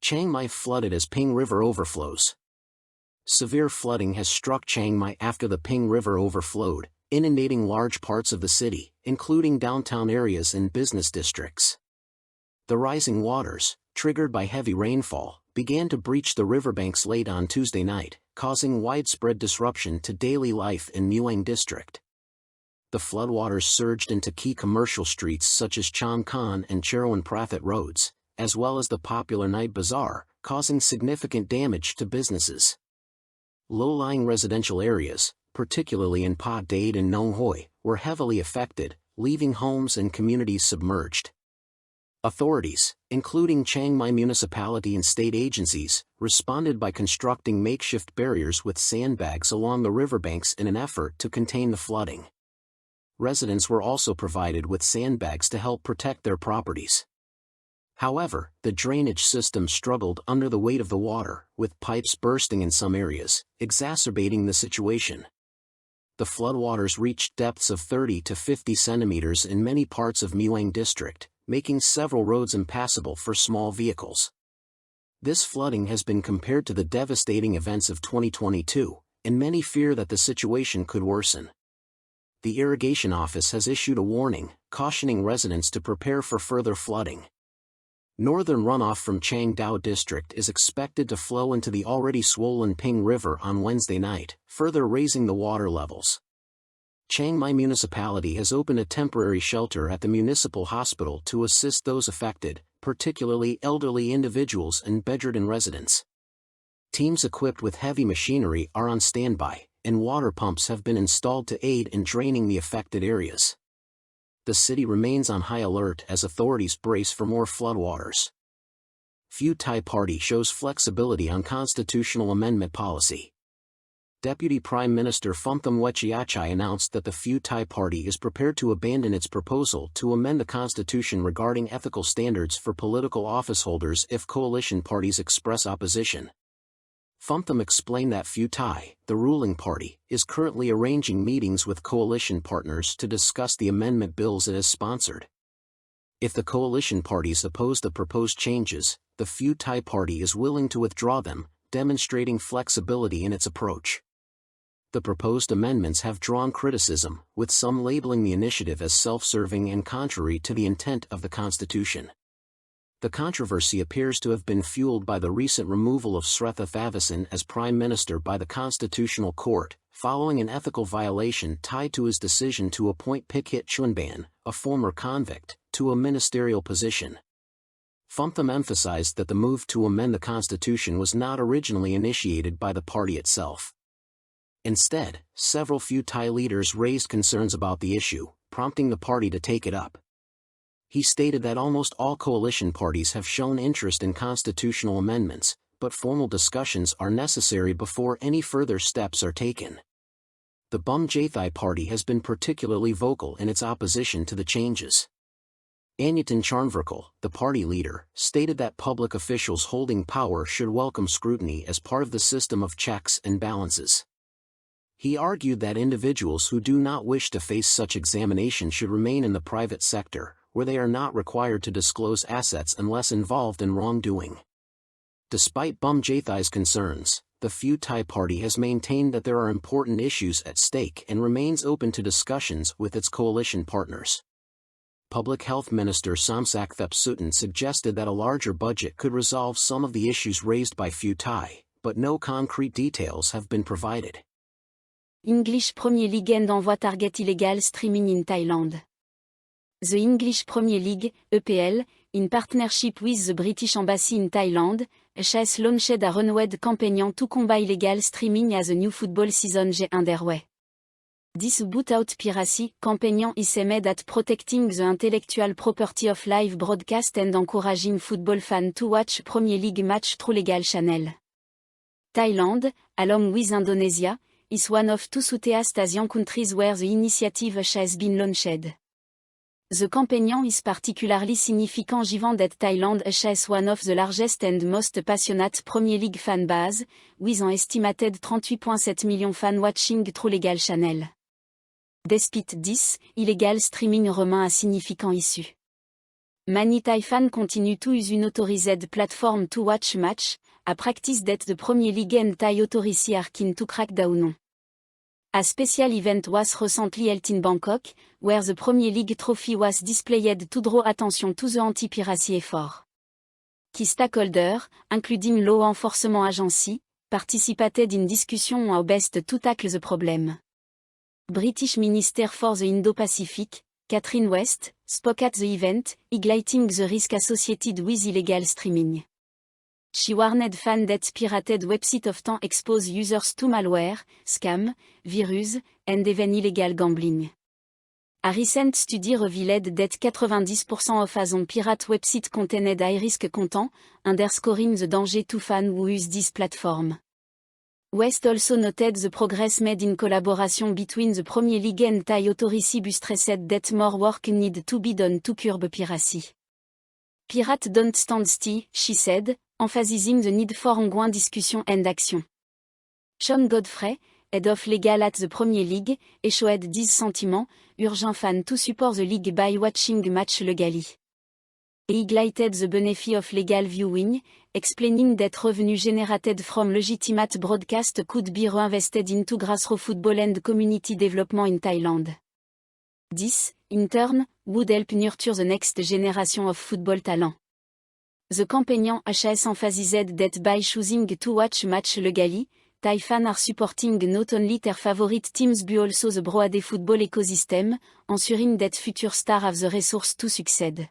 Chiang Mai flooded as Ping River overflows. Severe flooding has struck Chiang Mai after the Ping River overflowed, inundating large parts of the city, including downtown areas and business districts. The rising waters, triggered by heavy rainfall, began to breach the riverbanks late on Tuesday night, causing widespread disruption to daily life in Muang district. The floodwaters surged into key commercial streets such as Chom Khan and Cherawan Prathit roads, as well as the popular night bazaar, causing significant damage to businesses. Low-lying residential areas, particularly in Pa Dade and Nong Hoi, were heavily affected, leaving homes and communities submerged. Authorities, including Chiang Mai municipality and state agencies, responded by constructing makeshift barriers with sandbags along the riverbanks in an effort to contain the flooding. Residents were also provided with sandbags to help protect their properties. However, the drainage system struggled under the weight of the water, with pipes bursting in some areas, exacerbating the situation. The floodwaters reached depths of 30 to 50 centimeters in many parts of Muang district, making several roads impassable for small vehicles. This flooding has been compared to the devastating events of 2022, and many fear that the situation could worsen. The Irrigation Office has issued a warning, cautioning residents to prepare for further flooding. Northern runoff from Chiang Dao district is expected to flow into the already swollen Ping River on Wednesday night, further raising the water levels. Chiang Mai municipality has opened a temporary shelter at the municipal hospital to assist those affected, particularly elderly individuals and bedridden residents. Teams equipped with heavy machinery are on standby, and water pumps have been installed to aid in draining the affected areas. The city remains on high alert as authorities brace for more floodwaters. Pheu Thai Party shows flexibility on constitutional amendment policy. Deputy Prime Minister Phumtham Wechayachai announced that the Pheu Thai Party is prepared to abandon its proposal to amend the constitution regarding ethical standards for political officeholders if coalition parties express opposition. Phumtham explained that Pheu Thai, the ruling party, is currently arranging meetings with coalition partners to discuss the amendment bills it has sponsored. If the coalition parties oppose the proposed changes, the Pheu Thai Party is willing to withdraw them, demonstrating flexibility in its approach. The proposed amendments have drawn criticism, with some labeling the initiative as self-serving and contrary to the intent of the Constitution. The controversy appears to have been fueled by the recent removal of Sretha Thavisin as Prime Minister by the Constitutional Court, following an ethical violation tied to his decision to appoint Pikit Chunban, a former convict, to a ministerial position. Phumtham emphasized that the move to amend the Constitution was not originally initiated by the party itself. Instead, several Pheu Thai leaders raised concerns about the issue, prompting the party to take it up. He stated that almost all coalition parties have shown interest in constitutional amendments, but formal discussions are necessary before any further steps are taken. The Bum Jathai Party has been particularly vocal in its opposition to the changes. Anyatan Charnverkal, the party leader, stated that public officials holding power should welcome scrutiny as part of the system of checks and balances. He argued that individuals who do not wish to face such examination should remain in the private sector, where they are not required to disclose assets unless involved in wrongdoing. Despite Bum Jathai's concerns, the Pheu Thai Party has maintained that there are important issues at stake and remains open to discussions with its coalition partners. Public Health Minister Somsak Thepsutin suggested that a larger budget could resolve some of the issues raised by Pheu Thai, but no concrete details have been provided. English Premier League and Envoy target illegal streaming in Thailand. The English Premier League, EPL, in partnership with the British Embassy in Thailand, has launched a renewed campaign to combat illegal streaming as the new football season is underway. This about piracy campaign is aimed at protecting the intellectual property of live broadcast and encouraging football fans to watch Premier League match through legal channel. Thailand, along with Indonesia, is one of two Southeast Asian countries where the initiative has been launched. The campaign is particularly significant given that Thailand has one of the largest and most passionate Premier League fan base, with an estimated 38.7 million fans watching through legal channel. Despite this, illegal streaming remains a significant issue. Many Thai fans continue to use une authorized platform to watch match, a practice that the Premier League and Thai authority are keen to crack down on. A special event was recently held in Bangkok, where the Premier League trophy was displayed to draw attention to the anti-piracy effort. Key stakeholders, including law enforcement agency, participated in discussion on how best to tackle the problem. British Minister for the Indo-Pacific, Catherine West, spoke at the event, highlighting the risk associated with illegal streaming. She warned fans that pirated websites often expose users to malware, scam, virus, and even illegal gambling. A recent study revealed that 90% of Amazon pirate websites contained high-risk content, underscoring the danger to fans who use this platform. West also noted the progress made in collaboration between the Premier League and Thai authority but stressed that more work need to be done to curb piracy. Pirates don't stand still, she said, emphasizing the need for ongoing discussion and action. Sean Godfrey, head of legal at the Premier League, echoed this sentiment, urging fans to support the league by watching match legally. He highlighted the benefit of legal viewing, explaining that revenue generated from legitimate broadcast could be reinvested into grassroots football and community development in Thailand. This, in turn, would help nurture the next generation of football talent. The companion HS emphasized that by choosing to watch match legally, Thai fans are supporting not only their favorite teams but also the broader football ecosystem, ensuring that future stars have the resources to succeed.